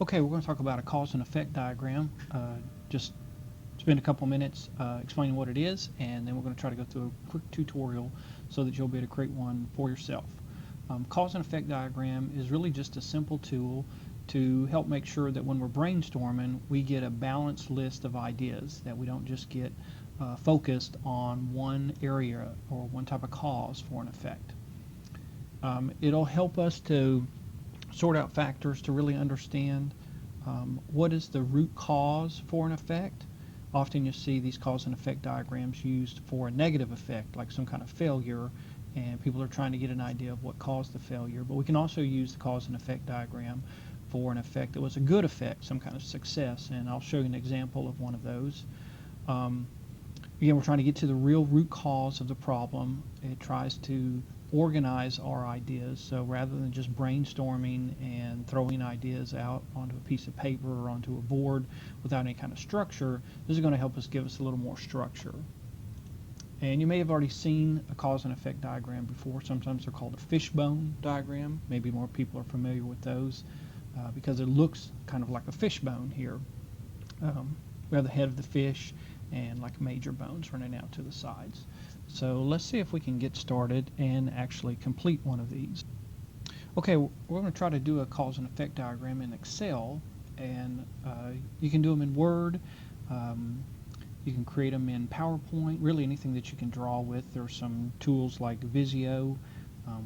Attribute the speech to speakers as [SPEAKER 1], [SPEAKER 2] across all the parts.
[SPEAKER 1] Okay, we're going to talk about a cause and effect diagram. Just spend a couple minutes explaining what it is, and then we're going to try to go through a quick tutorial so that you'll be able to create one for yourself. Cause and effect diagram is really just a simple tool to help make sure that when we're brainstorming, we get a balanced list of ideas, that we don't just get focused on one area or one type of cause for an effect. It'll help us to sort out factors to really understand what is the root cause for an effect. Often you see these cause and effect diagrams used for a negative effect, like some kind of failure, and people are trying to get an idea of what caused the failure. But we can also use the cause and effect diagram for an effect that was a good effect, some kind of success, and I'll show you an example of one of those. Again, we're trying to get to the real root cause of the problem. It tries to organize our ideas, so rather than just brainstorming and throwing ideas out onto a piece of paper or onto a board without any kind of structure, this is going to help us give us a little more structure. And you may have already seen a cause and effect diagram before. Sometimes they're called a fishbone diagram. Maybe more people are familiar with those because it looks kind of like a fishbone here. We have the head of the fish and like major bones running out to the sides. So let's see if we can get started and actually complete one of these. Okay, we're going to try to do a cause and effect diagram in Excel, and you can do them in Word, you can create them in PowerPoint, really anything that you can draw with. There's some tools like Visio,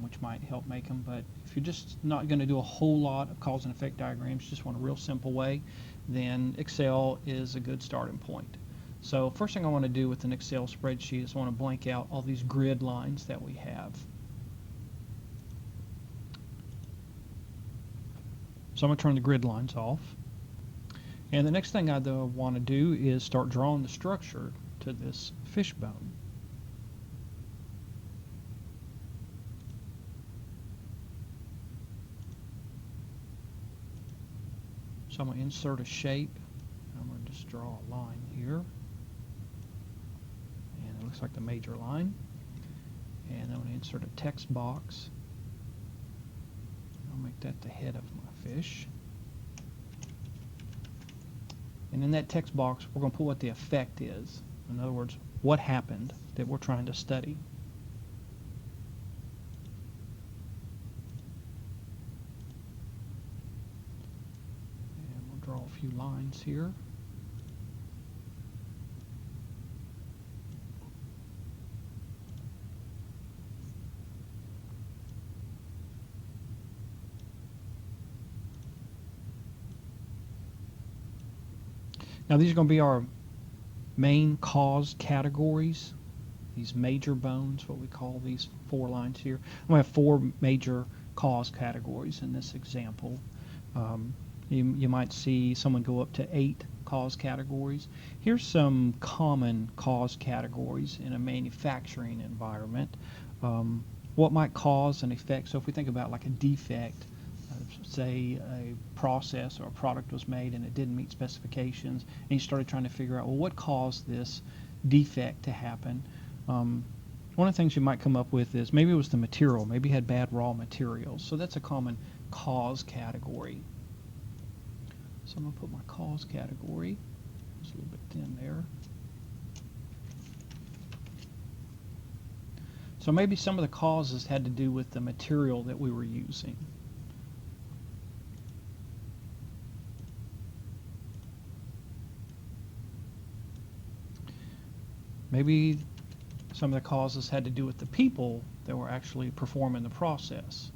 [SPEAKER 1] which might help make them, but if you're just not going to do a whole lot of cause and effect diagrams, just want a real simple way, then Excel is a good starting point. So first thing I want to do with an Excel spreadsheet is I want to blank out all these grid lines that we have. So I'm going to turn the grid lines off. And the next thing I want to do is start drawing the structure to this fishbone. So I'm going to insert a shape. I'm going to just draw a line here. And it looks like the major line. And I'm going to insert a text box. I'll make that the head of my fish. And in that text box, we're going to put what the effect is. In other words, what happened that we're trying to study. And we'll draw a few lines here. Now these are going to be our main cause categories, these major bones, what we call these 4 lines here. I'm going to have 4 major cause categories in this example. You might see someone go up to 8 cause categories. Here's some common cause categories in a manufacturing environment. What might cause an effect? So if we think about like a defect, say a process or a product was made and it didn't meet specifications, and you started trying to figure out, well, what caused this defect to happen? One of the things you might come up with is maybe it was the material, maybe you had bad raw materials. So that's a common cause category. So I'm going to put my cause category, it's a little bit thin there. So maybe some of the causes had to do with the material that we were using. Maybe some of the causes had to do with the people that were actually performing the process.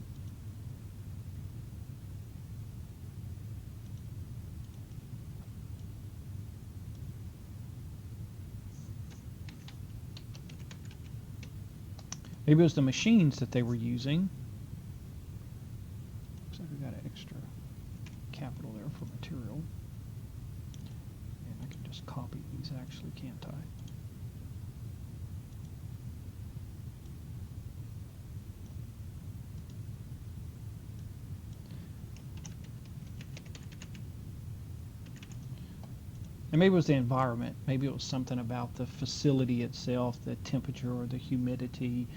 [SPEAKER 1] Maybe it was the machines that they were using. Looks like we got an extra capital there for material. And I can just copy these actually, can't I? And maybe it was the environment. Maybe it was something about the facility itself, the temperature or the humidity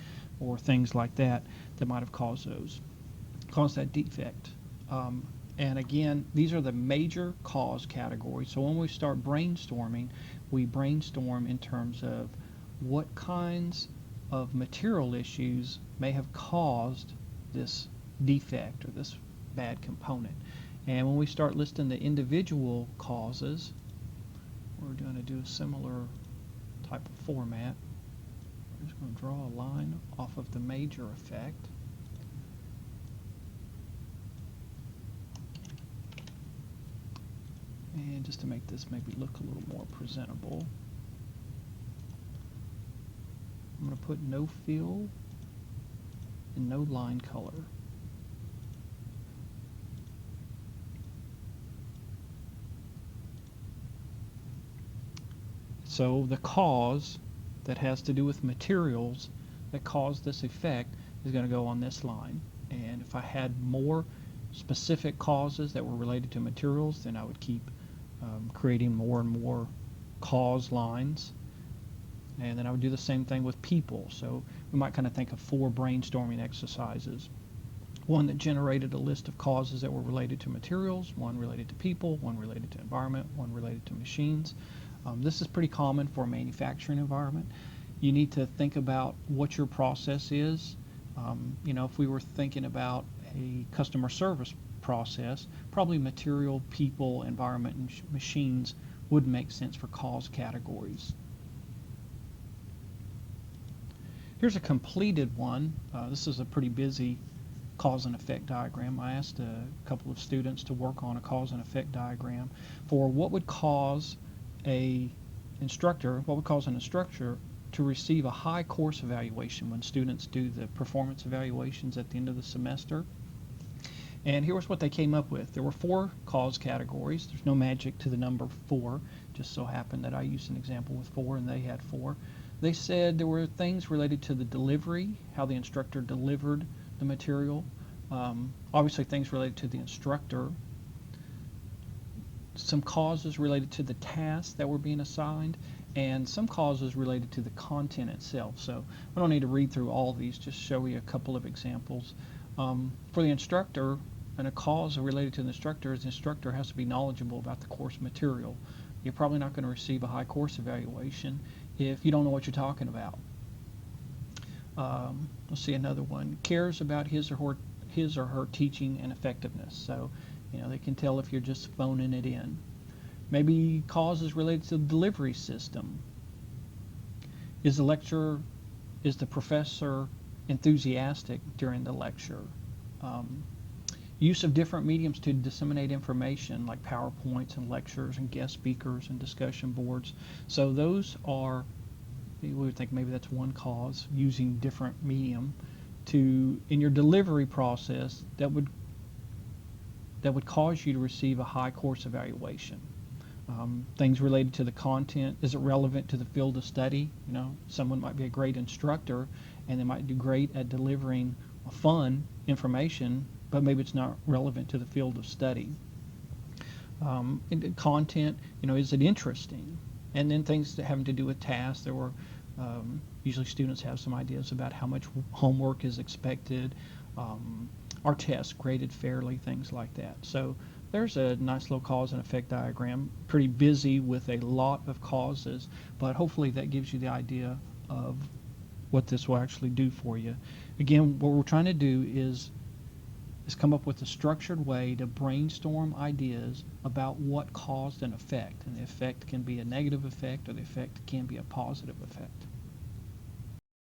[SPEAKER 1] or things like that that might have caused that defect. And again, these are the major cause categories. So when we start brainstorming, we brainstorm in terms of what kinds of material issues may have caused this defect or this bad component. And when we start listing the individual causes, we're going to do a similar type of format. We're just going to draw a line off of the major effect. And just to make this maybe look a little more presentable, I'm going to put no fill and no line color. So the cause that has to do with materials that cause this effect is going to go on this line. And if I had more specific causes that were related to materials, then I would keep creating more and more cause lines. And then I would do the same thing with people. So we might kind of think of 4 brainstorming exercises. One that generated a list of causes that were related to materials, one related to people, one related to environment, one related to machines. This is pretty common for a manufacturing environment. You need to think about what your process is. If we were thinking about a customer service process, probably material, people, environment, and machines would make sense for cause categories. Here's a completed one. This is a pretty busy cause and effect diagram. I asked a couple of students to work on a cause and effect diagram for what would cause an instructor to receive a high course evaluation when students do the performance evaluations at the end of the semester. And here was what they came up with. There were 4 cause categories. There's no magic to the number 4. Just so happened that I used an example with 4 and they had 4. They said there were things related to the delivery, how the instructor delivered the material. Obviously things related to the instructor. Some causes related to the tasks that were being assigned, and some causes related to the content itself. So we don't need to read through all these, just show you a couple of examples. For the instructor, and a cause related to the instructor has to be knowledgeable about the course material. You're probably not going to receive a high course evaluation if you don't know what you're talking about. Let's see another one. Cares about his or her teaching and effectiveness. So, they can tell if you're just phoning it in. Maybe causes related to the delivery system. Is the professor enthusiastic during the lecture? Use of different mediums to disseminate information like PowerPoints and lectures and guest speakers and discussion boards. So those are, we would think maybe that's one cause, using different medium in your delivery process that would cause you to receive a high course evaluation. Things related to the content. Is it relevant to the field of study? Someone might be a great instructor and they might do great at delivering fun information, but maybe it's not relevant to the field of study. And content, is it interesting? And then things that having to do with tasks. There were usually students have some ideas about how much homework is expected. Are tests graded fairly? Things like that. So there's a nice little cause and effect diagram. Pretty busy with a lot of causes, but hopefully that gives you the idea of what this will actually do for you. Again, what we're trying to do is come up with a structured way to brainstorm ideas about what caused an effect. And the effect can be a negative effect or the effect can be a positive effect.